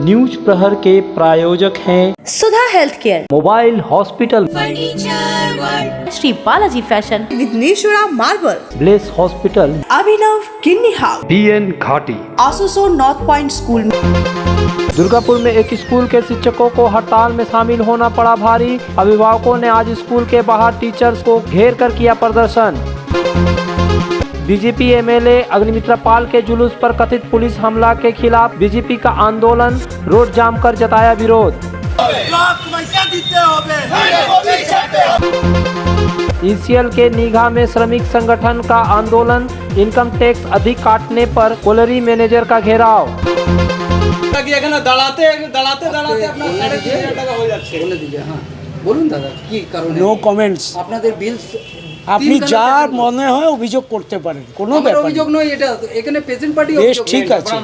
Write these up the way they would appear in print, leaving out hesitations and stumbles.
News प्रहर के प्रायोजक हैं Sudha health care, mobile hospital, Shri Balaji fashion, Vighneshwara marble, Bless hospital, Abhinav kidney house, BN Ghati. आसोसो नॉर्थ पॉइंट स्कूल। दुर्गापुर में एक स्कूल के शिक्षकों को हड़ताल में शामिल होना पड़ा भारी। अभिभावकों ने आज स्कूल के बाहर टीचर्स को घेर कर किया प्रदर्शन। बीजेपी MLA अग्निमित्रा पाल के जुलूस पर कथित पुलिस हमला के खिलाफ बीजेपी का आंदोलन, रोड जाम कर जताया विरोध। ECL के निगाह में श्रमिक संगठन का आंदोलन, इनकम टैक्स अधिक काटने पर कोलरी मैनेजर का घेराव। No comments. আপনাদের বিল আপনি যা মনে হয় অভিযোগ করতে পারেন, কোনো ব্যাপার অভিযোগ নয়, এটা এখানে প্রেজেন্ট পার্টি বেশ ঠিক আছে,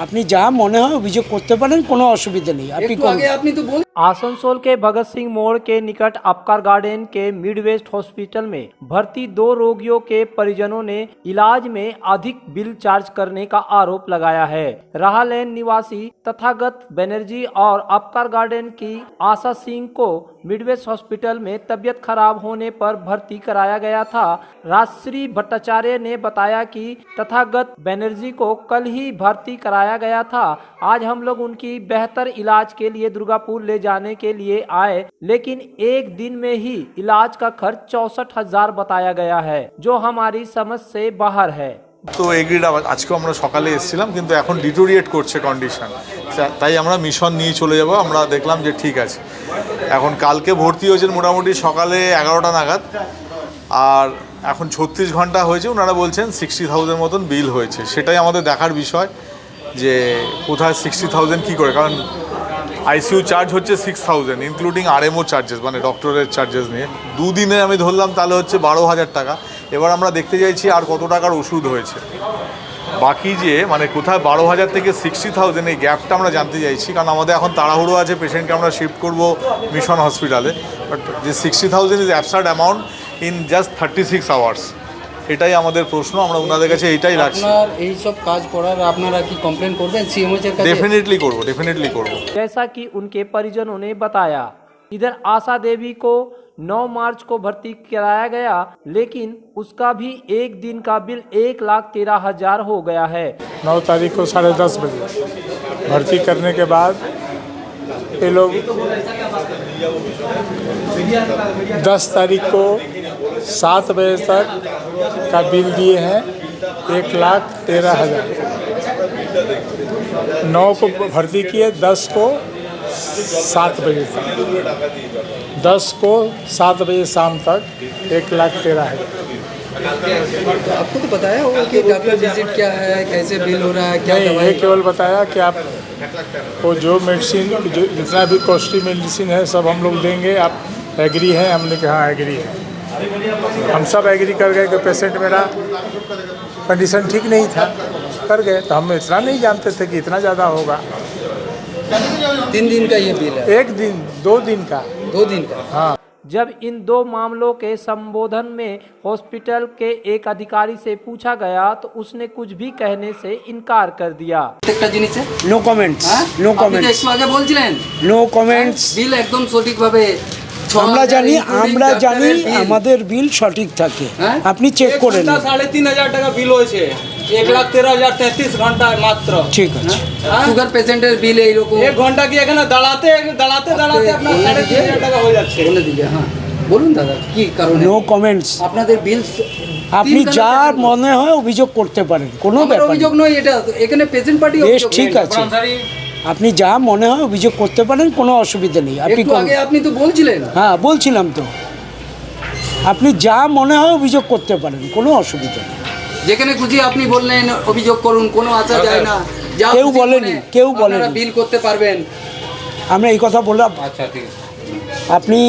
আপনি যা মনে হয় অভিযোগ করতে পারেন, কোনো অসুবিধা নেই। আপনি আগে আপনি তো বল। आसनसोल के भगत सिंह मोड़ के निकट अपकार गार्डन के मिडवेस्ट हॉस्पिटल में भर्ती 2 रोगियों के परिजनों ने इलाज में अधिक बिल चार्ज करने का आरोप लगाया है। राहालैन निवासी तथागत बनर्जी और अपकार गार्डन की आशा सिंह को मिडवेस्ट हॉस्पिटल में तबियत खराब होने पर भर्ती कराया गया था। राजश्री भट्टाचार्य ने बताया कि तथागत बनर्जी को कल ही भर्ती कराया गया था। आज हम लोग उनकी बेहतर इलाज के लिए दुर्गापुर ले जाने के लिए आए, लेकिन एक दिन में ही इलाज का खर्च 64,000 बताया गया है, जो हमारी समझ से बाहर है। তো এগ্রিড আজকেও আমরা সকালে এসেছিলাম, কিন্তু এখন ডিটোরিয়েট করছে কন্ডিশন, তাই আমরা মিশন নিয়ে চলে যাব। আমরা দেখলাম যে ঠিক আছে, এখন কালকে ভর্তি হয়েছেন মোটামুটি সকালে 11টা নাগাদ, আর এখন 36 ঘন্টা হয়েছে। ওনারা বলছেন 60,000 মতন বিল হয়েছে। সেটাই আমাদের দেখার বিষয় যে কোথায় 60,000 কী করে, কারণ ICU চার্জ হচ্ছে 6,000 ইনক্লুডিং RMO চার্জেস, মানে ডক্টরের চার্জেস নিয়ে। দুদিনে আমি ধরলাম তাহলে হচ্ছে 12,000 টাকা। এবার আমরা দেখতে চাইছি আর কত টাকার ওষুধ হয়েছে বাকি, যে মানে কোথায় 12,000 থেকে 60,000 এই গ্যাপটা আমরা জানতে চাইছি, কারণ আমাদের এখন তাড়াহুড়ো আছে, পেশেন্টকে আমরা শিফট করব মিশন হসপিটালে। বাট যে 60,000 is absurd amount in just 36 hours, এটাই আমাদের প্রশ্ন। আমরা ওনাদের কাছে এইটাই রাখছি। আপনার এই সব কাজ করার আপনারা কি কমপ্লেন করবেন CMH এর কাছে? डेफिनेटली করব। जैसा कि उनके परिजनों ने बताया, इधर आशा देवी को 9 मार्च को भर्ती कराया गया, लेकिन उसका भी एक दिन का बिल 1,13,000 हो गया है। 9 तारीख को 10:30 बजे भर्ती करने के बाद ये लोग 10 तारीख को 7 बजे तक का बिल दिए हैं 1,13,000। 9 को भर्ती किए, 10 को 7 बजे तक, 10 को 7 बजे शाम तक 1,13,000। आपको तो बताया होगा कि डॉक्टर विजिट क्या है, कैसे बिल हो रहा है, क्या नहीं, ये केवल बताया कि आप वो जो मेडिसिन, जो जितना भी कॉस्टली मेडिसिन है सब हम लोग देंगे, आप एग्री हैं? हमने कहा हाँ एग्री है। हम सब एग्री कर गए कि पेशेंट मेरा कंडीशन ठीक नहीं था, कर गए। तो हम इतना नहीं जानते थे कि इतना ज़्यादा होगा। 3 दिन का ये बिल है? 1 दिन 2 दिन का 2 दिन का। हाँ। जब इन 2 मामलों के संबोधन में हॉस्पिटल के एक अधिकारी से पूछा गया तो उसने कुछ भी कहने से इनकार कर दिया। প্রত্যেকটা জিনিসে নো কমেন্টস, নো আপনি তো কমেন্টস, একটু আগে বলছিলেন নো কমেন্টস। বিল একদম সঠিকভাবে আমরা জানি আমাদের বিল সঠিক থাকে, আপনি চেক করে নিন। 3,500 টাকা বিল হয়েছে, 1,13,033 ঘন্টায় মাত্র। ঠিক আছে। সুগার পেশেন্টের বিল এইরকম 1 ঘন্টা কি এখানে দাঁড়াতে আপনার 3,500 টাকা হয়ে যাচ্ছে। বলে দিলে। হ্যাঁ বলুন দাদা, কি কারণে? No comments. আপনাদের বিল আপনি যা মনে হয় অভিযোগ করতে পারেন, কোনো ব্যাপার অভিযোগ নয়, এটা এখানে পেশেন্ট পার্টি বেশ ঠিক আছে, আপনি যা মনে হয় অভিযোগ করতে পারেন, কোনো অসুবিধা নেই। আপনি আগে আপনি তো বলছিলেন। হ্যাঁ বলছিলাম তো, আপনি যা মনে হয় অভিযোগ করতে পারেন, কোনো অসুবিধা নেই। যেখানে খুশি আপনি বললেন অভিযোগ করুন, কোনো আসা যায় না। কেউ বলেনি, কেউ বলেনি বিল করতে পারবেন। আমরা এই কথা বললাম। আচ্ছা ঠিক আছে, আপনি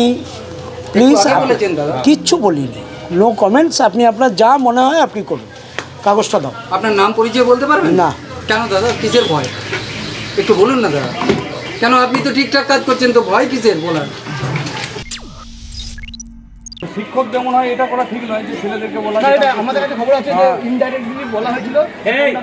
প্লিজ, বলেছেন দাদা। কিচ্ছু বলিনি, নো কমেন্টস। আপনি আপনার যা মনে হয় আপনি করুন। কাগজটা দাও। আপনার নাম পরিচয় বলতে পারবেন? না। কেন দাদা, কিসের ভয়? একটু বলুন না দাদা, কেন? আপনি তো ঠিকঠাক কাজ করছেন, তো ভয় কিসের বলার? শিক্ষকদের মনে হয় এটা করা ঠিক নয় যে ছেলেদেরকে বলা আমাদের কাছে খবর আছে যে ইনডাইরেক্টলি বলা হয়েছিল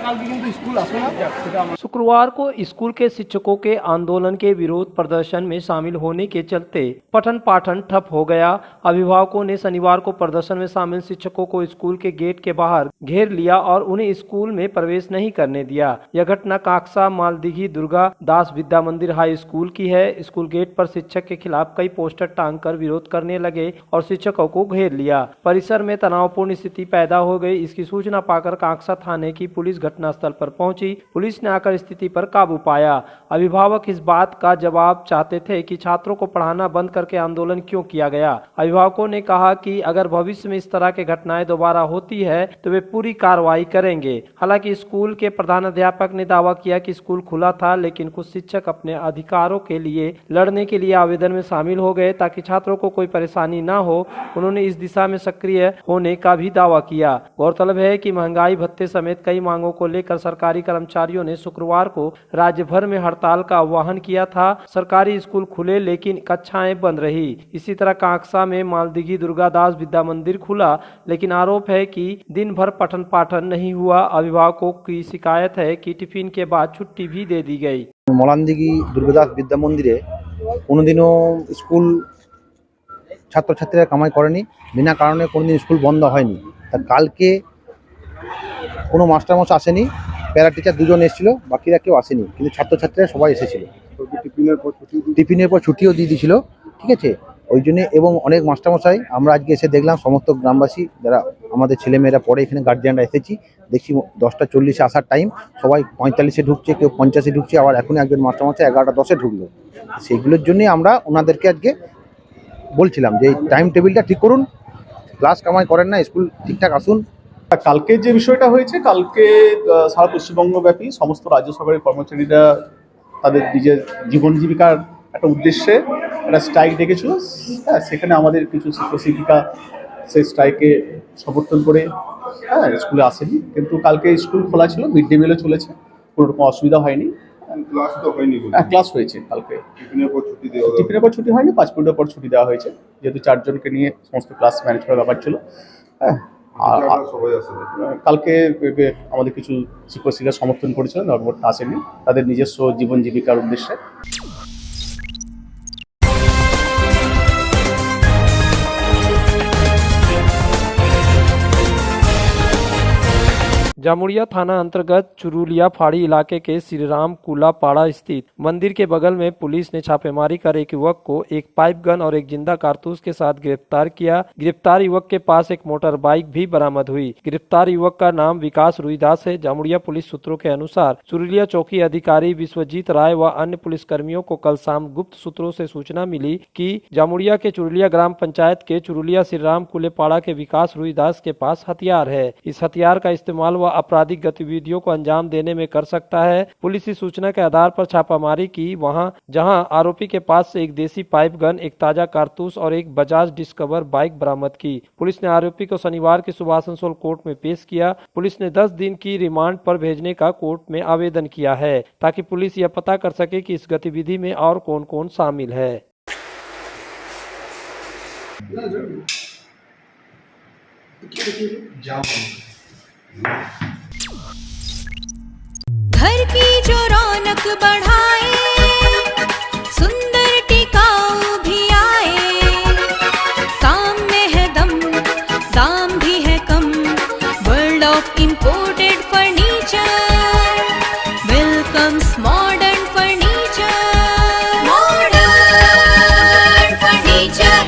কালকে কিন্তু স্কুল আসবে না সেটা शुक्रवार को स्कूल के शिक्षकों के आंदोलन के विरोध प्रदर्शन में शामिल होने के चलते पठन पाठन ठप हो गया। अभिभावकों ने शनिवार को प्रदर्शन में शामिल शिक्षकों को स्कूल के गेट के बाहर घेर लिया और उन्हें स्कूल में प्रवेश नहीं करने दिया। यह घटना काकसा मालदीघी दुर्गा दास विद्या मंदिर हाई स्कूल की है। स्कूल गेट पर शिक्षक के खिलाफ कई पोस्टर टांग कर विरोध करने लगे और शिक्षकों को घेर लिया। परिसर में तनावपूर्ण स्थिति पैदा हो गई। इसकी सूचना पाकर काकसा थाने की पुलिस घटनास्थल पर पहुंची। पुलिस ने आकर स्थिति पर काबू पाया। अभिभावक इस बात का जवाब चाहते थे कि छात्रों को पढ़ाना बंद करके आंदोलन क्यों किया गया। अभिभावकों ने कहा कि अगर भविष्य में इस तरह की घटनाएं दोबारा होती है तो वे पूरी कार्रवाई करेंगे। हालांकि स्कूल के प्रधानाध्यापक ने दावा किया कि स्कूल खुला था, लेकिन कुछ शिक्षक अपने अधिकारों के लिए लड़ने के लिए आवेदन में शामिल हो गए ताकि छात्रों को कोई परेशानी न हो। उन्होंने इस दिशा में सक्रिय होने का भी दावा किया। गौरतलब है कि महंगाई भत्ते समेत कई मांगों को लेकर सरकारी कर्मचारियों ने शुक्रवार को राज्य भर में हड़ताल का आह्वान किया था। सरकारी स्कूल खुले लेकिन कक्षाएं बंद रही। इसी तरह काकसा में मालदीघी दुर्गादास विद्या मंदिर खुला, लेकिन आरोप है कि दिन भर पठन पाठन नहीं हुआ। अभिभावकों की शिकायत है कि टिफिन के बाद छुट्टी भी दे दी गई। মলানদিঘি দুর্গাদাস বিদ্যা মন্দিরে কোনোদিনও স্কুল ছাত্রছাত্রীরা কামাই করেনি, বিনা কারণে কোনোদিন স্কুল বন্ধ হয়নি। তা কালকে কোনো মাস্টারমশাই আসেনি, প্যারা টিচার দুজন এসেছিল, বাকিরা কেউ আসেনি, কিন্তু ছাত্রছাত্রীরা সবাই এসেছিল। টিফিনের পর ছুটিও দিয়ে দিয়েছিল, ঠিক আছে। ওই জন্যে এবং অনেক মাস্টারমশাই আমরা আজকে এসে দেখলাম সমস্ত গ্রামবাসী যারা আমাদের ছেলেমেয়েরা পড়ে এখানে গার্জিয়ানরা এসেছি, দেখছি 10:40 আসার টাইম, সবাই 45-এ ঢুকছে, কেউ 50-এ ঢুকছে, আবার এখনই একজন মাস্টারমশাই 11:10-এ ঢুকলো। সেগুলোর জন্যই আমরা ওনাদেরকে আজকে বলছিলাম যে টাইম টেবিলটা ঠিক করুন, ক্লাস কামাই করেন না, স্কুল ঠিকঠাক আসুন। কালকে যে বিষয়টা হয়েছে, কালকে সারা পশ্চিমবঙ্গব্যাপী সমস্ত রাজ্য সরকারের কর্মচারীরা তাদের নিজের জীবন জীবিকার একটা উদ্দেশ্যে একটা স্ট্রাইক ডেকেছিল। হ্যাঁ, সেখানে আমাদের কিছু শিক্ষক শিক্ষিকা সেই স্ট্রাইকে সমর্থন করে স্কুলে আসেনি, কিন্তু কালকে স্কুল খোলা ছিল, মিড ডে মিলও চলেছে, কোনো রকম অসুবিধা হয়নি। ক্লাস হয়েছে কালকে, টিফিনের পর ছুটি হয়নি, 5 মিনিটের পর ছুটি দেওয়া হয়েছে, যেহেতু 4 জনকে নিয়ে সমস্ত ক্লাস ম্যানেজ করার ব্যাপার ছিল। হ্যাঁ, কালকে আমাদের কিছু শিক্ষক শিক্ষিকা সমর্থন করেছিলেন, নর্মটা আসেনি, তাদের নিজস্ব জীবন জীবিকার উদ্দেশ্যে। जामुड़िया थाना अंतर्गत चुरुलिया फाड़ी इलाके के श्रीराम कुला पाड़ा स्थित मंदिर के बगल में पुलिस ने छापेमारी कर एक युवक को एक पाइप गन और एक जिंदा कारतूस के साथ गिरफ्तार किया। गिरफ्तार युवक के पास एक मोटर बाइक भी बरामद हुई। गिरफ्तार युवक का नाम विकास रुईदास है। जामुड़िया पुलिस सूत्रों के अनुसार चुरुलिया चौकी अधिकारी विश्वजीत राय व अन्य पुलिसकर्मियों को कल शाम गुप्त सूत्रों से सूचना मिली कि जामुड़िया के चुरुलिया ग्राम पंचायत के चुरुलिया श्रीराम कुलेपाड़ा के विकास रुईदास के पास हथियार है। इस हथियार का इस्तेमाल वह आपराधिक गतिविधियों को अंजाम देने में कर सकता है। पुलिस की सूचना के आधार पर छापामारी की, जहां आरोपी के पास से एक देसी पाइप गन, एक ताजा कारतूस और एक बजाज डिस्कवर बाइक बरामद की। पुलिस ने आरोपी को शनिवार की सुबह आसनसोल कोर्ट में पेश किया। पुलिस ने 10 दिन की रिमांड पर भेजने का कोर्ट में आवेदन किया है, ताकि पुलिस यह पता कर सके कि इस गतिविधि में और कौन कौन शामिल है। घर की जो रौनक बढ़ाए, सुंदर टिकाऊ भी आए, काम में है दम, दाम भी है कम, world of imported furniture welcomes modern furniture. Modern furniture,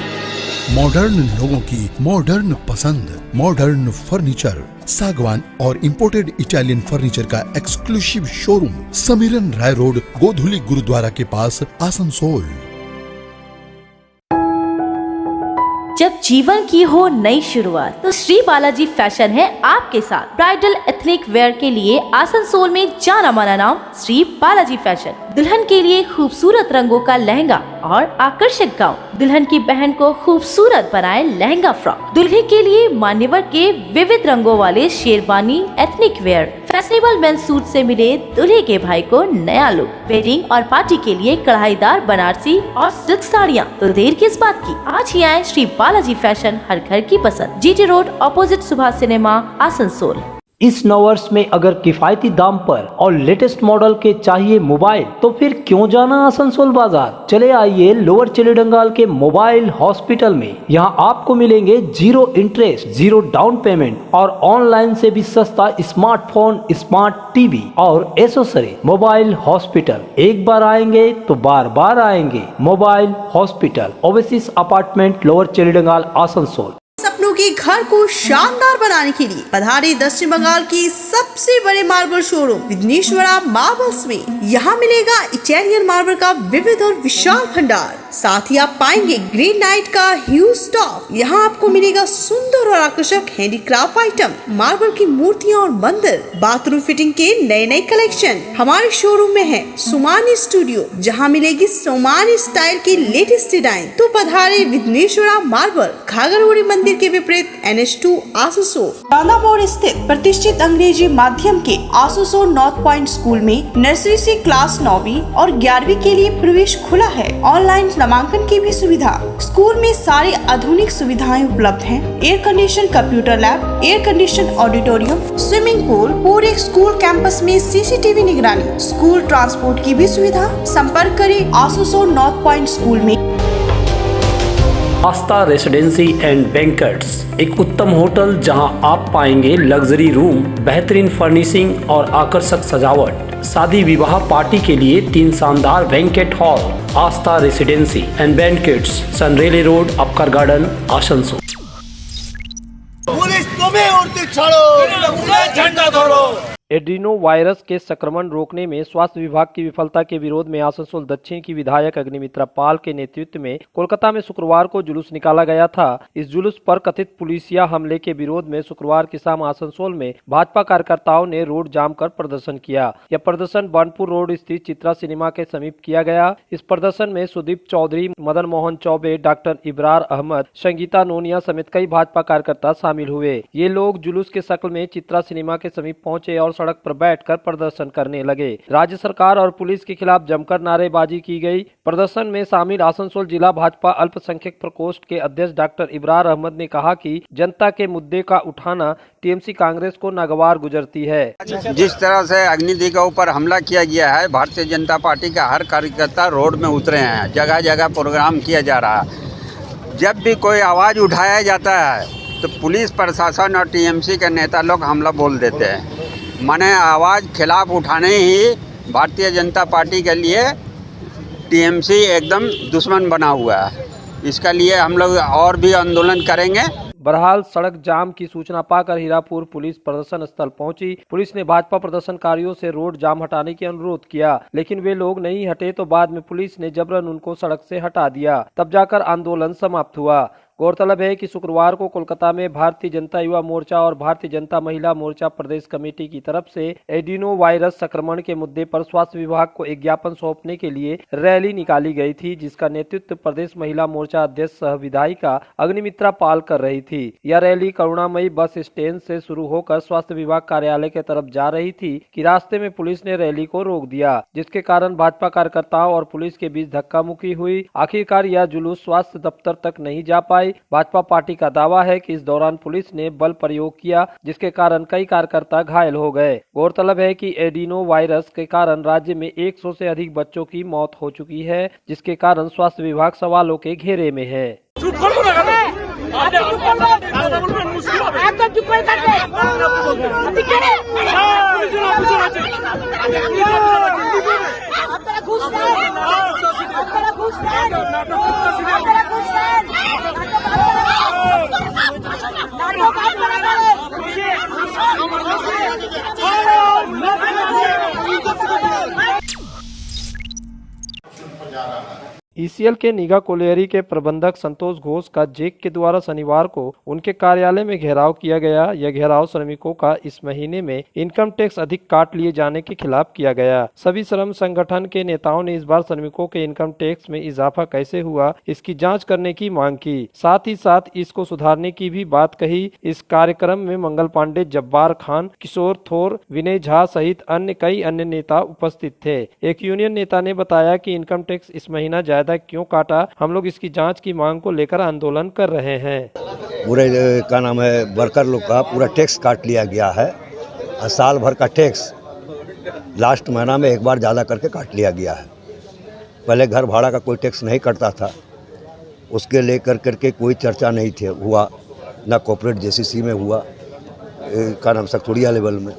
modern लोगों की मॉडर्न पसंद, मॉडर्न फर्नीचर, सागवान और इंपोर्टेड इटालियन फर्नीचर का exclusive showroom, Samiran Rai road, Godhuli Gurdwara के पास, आसनसोल। जब जीवन की हो नई शुरुआत तो श्री बालाजी फैशन है आपके साथ। ब्राइडल एथनिक वेयर के लिए आसनसोल में जाना माना नाम श्री बालाजी फैशन। दुल्हन के लिए खूबसूरत रंगों का लहंगा, और आकर्षक गाउन, दुल्हन की बहन को खूबसूरत बनाए लहंगा फ्रॉक, दुल्हे के लिए मान्यवर के विविध रंगों वाले sherwani, ethnic wear, fashionable men's suit से मिले दूल्हे के भाई को नया लुक, वेडिंग और पार्टी के लिए कढ़ाईदार बनारसी और सिल्क साड़ियाँ। तो देर किस बात की, आज ही आए श्री बालाजी फैशन, हर घर की पसंद, GT road opposite Subhash cinema, Asansol. इस नववर्ष में अगर किफायती दाम पर और लेटेस्ट मॉडल के चाहिए मोबाइल तो फिर क्यों जाना आसनसोल बाजार। चले आइए लोअर चिलीडंगाल के मोबाइल हॉस्पिटल में। यहाँ आपको मिलेंगे 0 इंटरेस्ट, 0 डाउन पेमेंट और ऑनलाइन से भी सस्ता स्मार्टफोन, स्मार्ट टीवी और एसेसरी। मोबाइल हॉस्पिटल, एक बार आएंगे तो बार बार आएंगे। Mobile hospital, Oasis apartment, lower चिलीडंगाल, आसनसोल। सपनों के घर को शानदार बनाने के लिए पधारे दक्षिण बंगाल की सबसे बड़े मार्बल शोरूम विघ्नेश्वरा मार्बल्स में। यहाँ मिलेगा इटालियन मार्बल का विविध और विशाल भंडार, साथ ही आप पाएंगे ग्रेनाइट का ह्यूज स्टॉक। यहाँ आपको मिलेगा सुंदर और आकर्षक हैंडीक्राफ्ट आइटम, मार्बल की मूर्तियाँ और मंदिर, बाथरूम फिटिंग के नए नए कलेक्शन। हमारे शोरूम में है सोमानी स्टूडियो, जहाँ मिलेगी सोमानी स्टाइल की लेटेस्ट डिजाइन। तो पधारे विघ्नेश्वरा मार्बल, घाघरगुड़ी मंदिर के विपरीत NH2 आसनसोल। चांदा मोड़ स्थित प्रतिष्ठित अंग्रेजी माध्यम के आसनसोल नॉर्थ पॉइंट स्कूल में नर्सरी से क्लास 9वीं और 11वीं के लिए प्रवेश खुला है। ऑनलाइन नामांकन की भी सुविधा। स्कूल में सारी आधुनिक सुविधाएं उपलब्ध हैं। Air condition computer lab, air condition auditorium, swimming pool, पूरे स्कूल कैंपस में CCTV निगरानी, स्कूल ट्रांसपोर्ट की भी सुविधा। संपर्क करें आसनसोल नॉर्थ पॉइंट स्कूल में। आस्था रेसिडेंसी एंड बैंक्वेट्स, एक उत्तम होटल जहां आप पाएंगे लग्जरी रूम, बेहतरीन फर्निशिंग और आकर्षक सजावट। शादी विवाह पार्टी के लिए 3 शानदार banquet hall. Astha residency and banquets, Senraleigh road, Upkar garden, Asansol. Police तुम्हें उड़ती छोड़ो, झंडा धरो। एड्रीनो वायरस के संक्रमण रोकने में स्वास्थ्य विभाग की विफलता के विरोध में आसनसोल दक्षिण की विधायक अग्निमित्रा पाल के नेतृत्व में कोलकाता में शुक्रवार को जुलूस निकाला गया था। इस जुलूस पर कथित पुलिसिया हमले के विरोध में शुक्रवार की शाम आसनसोल में भाजपा कार्यकर्ताओं ने रोड जाम कर प्रदर्शन किया। यह प्रदर्शन बनपुर रोड स्थित चित्रा सिनेमा के समीप किया गया। इस प्रदर्शन में सुदीप चौधरी, मदन मोहन चौबे, डॉक्टर इब्रार अहमद, संगीता नोनिया समेत कई भाजपा कार्यकर्ता शामिल हुए। ये लोग जुलूस के शक्ल में चित्रा सिनेमा के समीप पहुंचे और सड़क पर बैठकर प्रदर्शन करने लगे। राज्य सरकार और पुलिस के खिलाफ जमकर नारेबाजी की गई। प्रदर्शन में शामिल आसनसोल जिला भाजपा अल्पसंख्यक प्रकोष्ठ के अध्यक्ष डॉक्टर इब्रार अहमद ने कहा कि जनता के मुद्दे का उठाना टीएमसी कांग्रेस को नागवार गुजरती है। जिस तरह से अग्निदी के ऊपर हमला किया गया है, भारतीय जनता पार्टी का हर कार्यकर्ता रोड में उतरे हैं, जगह जगह प्रोग्राम किया जा रहा है। जब भी कोई आवाज़ उठाया जाता है तो पुलिस प्रशासन और टीएमसी के नेता लोग हमला बोल देते हैं। माने आवाज़ खिलाफ उठाने ही भारतीय जनता पार्टी के लिए टीएमसी एकदम दुश्मन बना हुआ है। इसके लिए हम लोग और भी आंदोलन करेंगे। बहरहाल सड़क जाम की सूचना पाकर हीरापुर पुलिस प्रदर्शन स्थल पहुंची। पुलिस ने भाजपा प्रदर्शनकारियों से रोड जाम हटाने की अनुरोध किया, लेकिन वे लोग नहीं हटे तो बाद में पुलिस ने जबरन उनको सड़क से हटा दिया। तब जाकर आंदोलन समाप्त हुआ। गौरतलब है कि शुक्रवार को कोलकाता में भारतीय जनता युवा मोर्चा और भारतीय जनता महिला मोर्चा प्रदेश कमेटी की तरफ से एडिनो वायरस संक्रमण के मुद्दे पर स्वास्थ्य विभाग को एक ज्ञापन सौंपने के लिए रैली निकाली गई थी, जिसका नेतृत्व प्रदेश महिला मोर्चा अध्यक्ष सह विधायिका अग्निमित्रा पाल कर रही थी। यह रैली करुणामयी बस स्टैंड से शुरू होकर स्वास्थ्य विभाग कार्यालय की तरफ जा रही थी कि रास्ते में पुलिस ने रैली को रोक दिया, जिसके कारण भाजपा कार्यकर्ताओं और पुलिस के बीच धक्का मुक्की हुई। आखिरकार यह जुलूस स्वास्थ्य दफ्तर तक नहीं जा पाई। भाजपा पार्टी का दावा है कि इस दौरान पुलिस ने बल प्रयोग किया, जिसके कारण कई कार्यकर्ता घायल हो गए। गौरतलब है कि एडिनो वायरस के कारण राज्य में 100 से अधिक बच्चों की मौत हो चुकी है, जिसके कारण स्वास्थ्य विभाग सवालों के घेरे में है। ईसीएल के निगा कोलियरी के प्रबंधक संतोष घोष का जेक के द्वारा शनिवार को उनके कार्यालय में घेराव किया गया। यह घेराव श्रमिकों का इस महीने में इनकम टैक्स अधिक काट लिए जाने के खिलाफ किया गया। सभी श्रम संगठन के नेताओं ने इस बार श्रमिकों के इनकम टैक्स में इजाफा कैसे हुआ, इसकी जांच करने की मांग की। साथ ही साथ इसको सुधारने की भी बात कही। इस कार्यक्रम में मंगल पांडे, जब्बार खान, किशोर थोर, विनय झा सहित कई अन्य नेता उपस्थित थे। एक यूनियन नेता ने बताया कि इनकम टैक्स इस महीना ज्यादा क्यों काटा, हम लोग इसकी जांच की मांग को लेकर आंदोलन कर रहे हैं। पूरे का नाम है वर्कर लोग का पूरा टैक्स काट लिया गया है और साल भर का टैक्स लास्ट महीना में एक बार ज़्यादा करके काट लिया गया है। पहले घर भाड़ा का कोई टैक्स नहीं कटता था, उसके लेकर करके कोई चर्चा नहीं थे हुआ, ना कॉर्पोरेट जेसीसी में हुआ का नाम सक्तुड़िया लेवल में,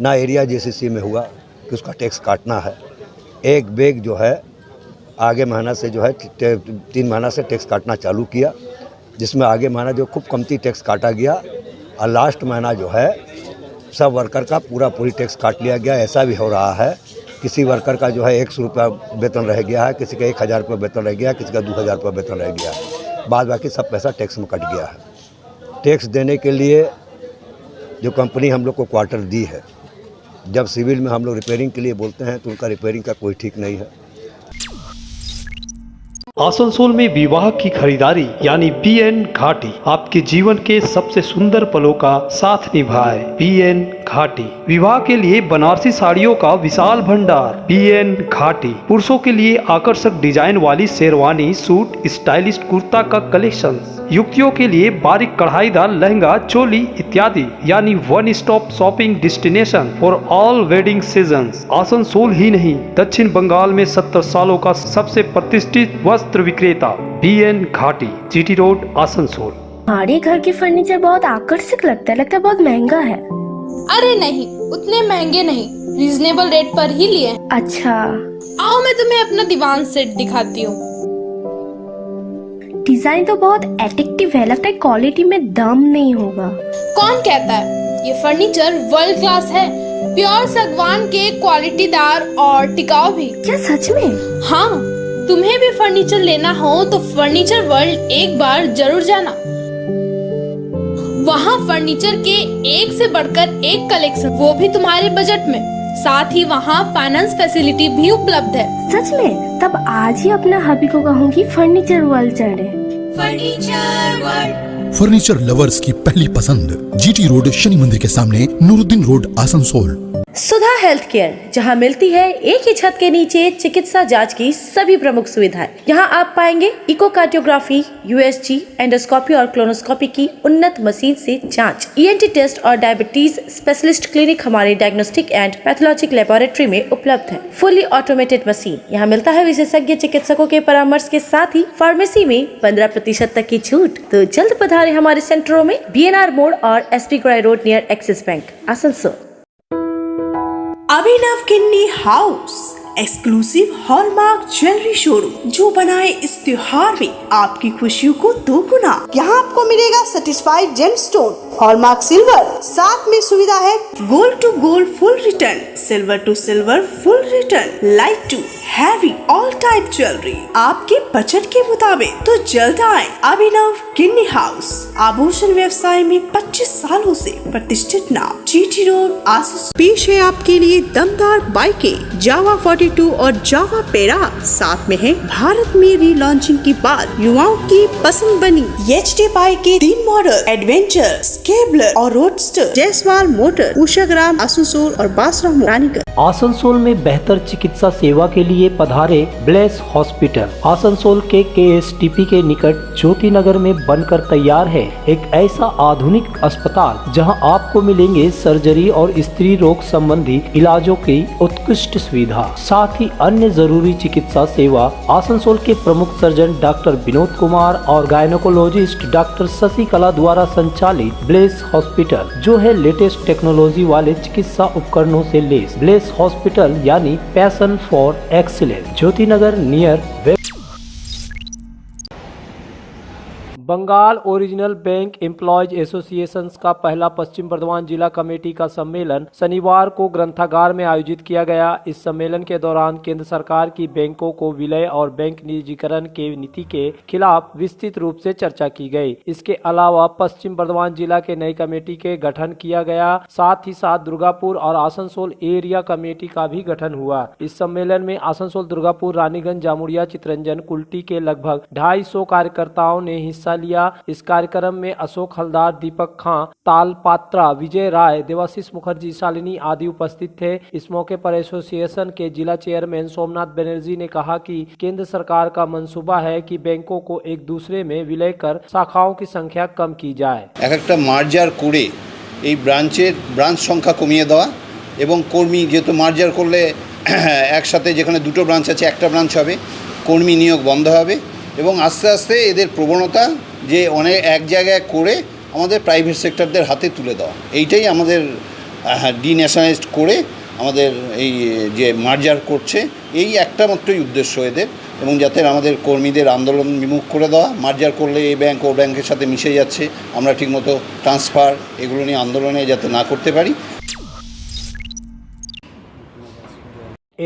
ना एरिया जेसीसी में हुआ कि उसका टैक्स काटना है। एक बैग जो है आगे महीना से जो है 3 महीना से टैक्स काटना चालू किया, जिसमें आगे महीना जो खूब कमती टैक्स काटा गया और लास्ट महीना जो है सब वर्कर का पूरी टैक्स काट लिया गया। ऐसा भी हो रहा है, किसी वर्कर का जो है 100 रुपया वेतन रह गया है, किसी का 1000 रुपये वेतन रह गया, किसी का 2000 रुपये वेतन रह गया है, बाद बाकी सब पैसा टैक्स में कट गया है। टैक्स देने के लिए जो कंपनी हम लोग को क्वार्टर दी है, जब सिविल में हम लोग रिपेयरिंग के लिए बोलते हैं तो उनका रिपेयरिंग का कोई ठीक नहीं है। आसनसोल में विवाह की खरीदारी यानी बीएन घाटी आपके जीवन के सबसे सुंदर पलों का साथ निभाए। बीएन घाटी विवाह के लिए बनारसी साड़ियों का विशाल भंडार। बीएन घाटी पुरुषों के लिए आकर्षक डिजाइन वाली शेरवानी, सूट, स्टाइलिश कुर्ता का कलेक्शन, युवतियों के लिए बारीक कढ़ाईदार लहंगा, चोली इत्यादि, यानी one stop shopping destination for all wedding seasons. Asansol ही नहीं, दक्षिण बंगाल में 70 सालों का सबसे प्रतिष्ठित वस्त्र विक्रेता बीएन घाटी, जीटी रोड, आसनसोल। हमारे घर के फर्नीचर बहुत आकर्षक लगता है बहुत महंगा है। अरे नहीं, उतने महंगे नहीं, रीजनेबल रेट पर ही लिए। अच्छा, आओ मैं तुम्हें अपना दीवान सेट दिखाती हूँ। डिजाइन तो बहुत एट्रैक्टिव है, लगता है क्वालिटी में दम नहीं होगा। कौन कहता है? ये फर्नीचर वर्ल्ड क्लास है, प्योर सागवान के, क्वालिटीदार और टिकाऊ भी। क्या सच में? हाँ, तुम्हें भी फर्नीचर लेना हो तो फर्नीचर वर्ल्ड एक बार जरूर जाना। वहाँ फर्नीचर के एक से बढ़कर एक कलेक्शन, वो भी तुम्हारे बजट में। साथ ही वहाँ फाइनेंस फैसिलिटी भी उपलब्ध है। सच में? तब आज ही अपना हबी को कहूँगी फर्नीचर वर्ल्ड चढ़े। फर्नीचर वर्ल्ड, फर्नीचर लवर्स की पहली पसंद, जीटी रोड, शनि मंदिर के सामने, नूरुद्दीन रोड, आसनसोल। सुधा हेल्थ केयर, जहां मिलती है एक ही छत के नीचे चिकित्सा जांच की सभी प्रमुख सुविधाएं। यहां आप पाएंगे इकोकार्डियोग्राफी, यूएसजी, एंडोस्कोपी और क्लोनोस्कोपी की उन्नत मशीन से जांच, ईएनटी टेस्ट और डायबिटीज स्पेशलिस्ट क्लिनिक हमारे डायग्नोस्टिक एंड पैथोलॉजिक लेबोरेटरी में उपलब्ध है। फुली ऑटोमेटेड मशीन, यहाँ मिलता है विशेषज्ञ चिकित्सकों के परामर्श के साथ ही फार्मेसी में 15% तक की छूट। तो जल्द पधारे हमारे सेंटरों में, बीएनआर मोड़ और एसपी ग्राई road near Axis bank, Asansol. Abhinav किन्नी house, exclusive hallmark jewellery showroom, जो बनाए इस त्योहार में आपकी खुशियों को दोगुना। यहाँ आपको मिलेगा सर्टिफाइड जेमस्टोन, हॉलमार्क सिल्वर, साथ में सुविधा है gold to gold full return, silver to silver full return, light to heavy all type jewellery आपके बजट के मुताबिक। तो जल्द आए अभिनव किन्नी हाउस, आभूषण व्यवसाय में 25 सालों से प्रतिष्ठित नाम, जीटी रोड, आसनसोल। पेश है आपके लिए दमदार बाइकें, जावा 42 और जावा पेरा, साथ में है भारत में रीलॉन्चिंग के बाद युवाओं की पसंद बनी एचडी बाइक के 3 मॉडल, एडवेंचर, स्केबलर और रोडस्टर, जयसवाल मोटर, उषाग्राम, आसनसोल और बासरा रानीगंज। आसनसोल में बेहतर चिकित्सा सेवा के लिए पधारे ब्लेस हॉस्पिटल। आसनसोल के केएसटीपी के निकट ज्योति नगर में बनकर तैयार है एक ऐसा आधुनिक अस्पताल जहां आपको मिलेंगे सर्जरी और स्त्री रोग संबंधी इलाजों की उत्कृष्ट सुविधा, साथ ही अन्य जरूरी चिकित्सा सेवा। आसनसोल के प्रमुख सर्जन डॉक्टर विनोद कुमार और गायनोकोलॉजिस्ट डॉक्टर शशिकला द्वारा संचालित ब्लेस हॉस्पिटल, जो है लेटेस्ट टेक्नोलॉजी वाले चिकित्सा उपकरणों से लेस। ब्लेस हॉस्पिटल यानी passion for excellence, Jyoti Nagar near Bengal original bank employees association का पहला पश्चिम बर्धमान जिला कमेटी का सम्मेलन शनिवार को ग्रंथागार में आयोजित किया गया। इस सम्मेलन के दौरान केंद्र सरकार की बैंकों को विलय और बैंक निजीकरण के नीति के खिलाफ विस्तृत रूप से चर्चा की गई। इसके अलावा पश्चिम बर्धमान जिला के नई कमेटी के गठन किया गया। साथ ही साथ दुर्गापुर और आसनसोल एरिया कमेटी का भी गठन हुआ। इस सम्मेलन में आसनसोल, दुर्गापुर, रानीगंज, जामुड़िया, चितरंजन, कुल्टी के लगभग 250 कार्यकर्ताओं ने हिस्सा लिया। इस कार्यक्रम में अशोक हलदार, दीपक खां, तालपात्रा, विजय राय, देवाशीष मुखर्जी, शालिनी आदि उपस्थित थे। इस मौके पर एसोसिएशन के जिला चेयरमैन सोमनाथ बनर्जी ने कहा कि केंद्र सरकार का मंसूबा है कि बैंकों को एक दूसरे में विलय कर शाखाओं की संख्या कम की जाए। একটা মার্জার করে এই ব্রাঞ্চ সংখ্যা কমিয়ে দেওয়া এবং কর্মী যেহেতু মার্জার করলে একসাথে যেখানে দুটো ব্রাঞ্চ আছে একটা ব্রাঞ্চ হবে, কর্মী নিয়োগ বন্ধ হবে এবং আস্তে আস্তে এদের প্রবণতা যে অনেক এক জায়গায় করে আমাদের প্রাইভেট সেক্টরদের হাতে তুলে দেওয়া, এইটাই আমাদের ডিন্যাশনালাইজড করে আমাদের এই যে মার্জার করছে এই একটা মাত্রই উদ্দেশ্য এদের, এবং যাতে আমাদের কর্মীদের আন্দোলন বিমুখ করে দেওয়া। মার্জার করলে এই ব্যাংক ও ব্যাংকের সাথে মিশে যাচ্ছে, আমরা ঠিকমতো ট্রান্সফার এগুলো নিয়ে আন্দোলনে যাতে না করতে পারি।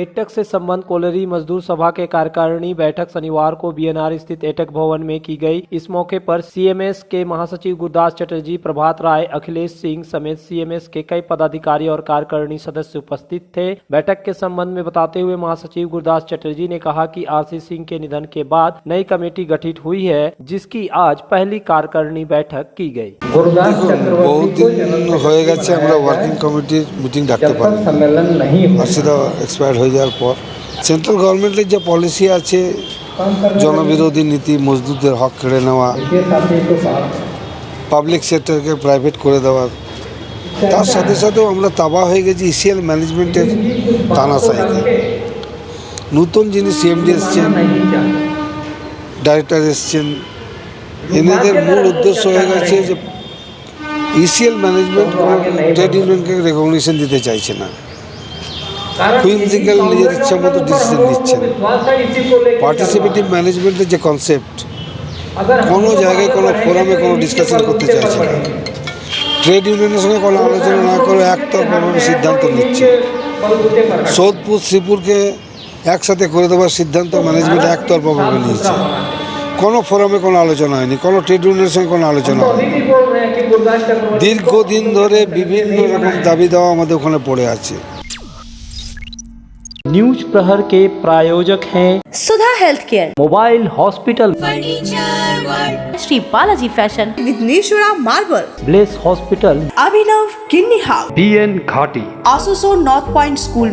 एटक से संबंध कोलरी मजदूर सभा के कार्यकारिणी बैठक शनिवार को बीएनआर स्थित एटक भवन में की गई। इस मौके पर सीएमएस के महासचिव गुरदास चटर्जी, प्रभात राय, अखिलेश सिंह समेत सीएमएस के कई पदाधिकारी और कार्यकारिणी सदस्य उपस्थित थे। बैठक के संबंध में बताते हुए महासचिव गुरदास चटर्जी ने कहा कि आरसी सिंह के निधन के बाद नई कमेटी गठित हुई है, जिसकी आज पहली कार्यकारिणी बैठक की गई। बहुत दिन हो গেছে আমরা ওয়ার্কিং কমিটির মিটিং ডাকতে পারি সম্মেলন नहीं আসলে এক্সপায়ার হয়ে যাওয়ার পর সেন্ট্রাল গভর্নমেন্টের যে পলিসি আছে জনবিরোধী নীতি, মজদুরদের হক কেড়ে নেওয়া, পাবলিক সেক্টরকে প্রাইভেট করে দেওয়া, তার সাথে সাথেও আমরা তাবা হয়ে গেছি ইসিএল ম্যানেজমেন্টের তানাশাইতে। নতুন যিনি সিএমডি এসছেন, ডাইরেক্টর এসছেন, এনাদের মূল উদ্দেশ্য হয়ে গেছে যে ইসিএল ম্যানেজমেন্ট কোনো ট্রেড ইউনিয়নকে রেকগনিশন দিতে চাইছে না, হুইমজিক্যাল নিজের ইচ্ছা মতো ডিসিশন নিচ্ছেন। পার্টিসিপেটিভ ম্যানেজমেন্টের যে কনসেপ্ট কোনো জায়গায় কোনো ফোরামে কোনো ডিসকাশন করতে চাইছে না, ট্রেড ইউনিয়নের সঙ্গে কোনো আলোচনা না করে একতরফাভাবে সিদ্ধান্ত নিচ্ছে। সোদপুর, শ্রীপুরকে একসাথে করে দেওয়ার সিদ্ধান্ত ম্যানেজমেন্ট একতরফাভাবে নিয়েছে। কোনো ফোরামে কোনো আলোচনা হয়নি, কোনো ট্রেড ইউনিয়নের সঙ্গে কোনো আলোচনা হয়নি। দীর্ঘদিন ধরে বিভিন্ন রকম দাবি দেওয়া আমাদের ওখানে পড়ে আছে। न्यूज प्रहर के प्रायोजक हैं Sudha health care, mobile hospital, Shri Balaji fashion, Vighneshwara marble, Bless hospital, Abhinav kidney house, BN Ghati, आसोसोल नॉर्थ पॉइंट स्कूल।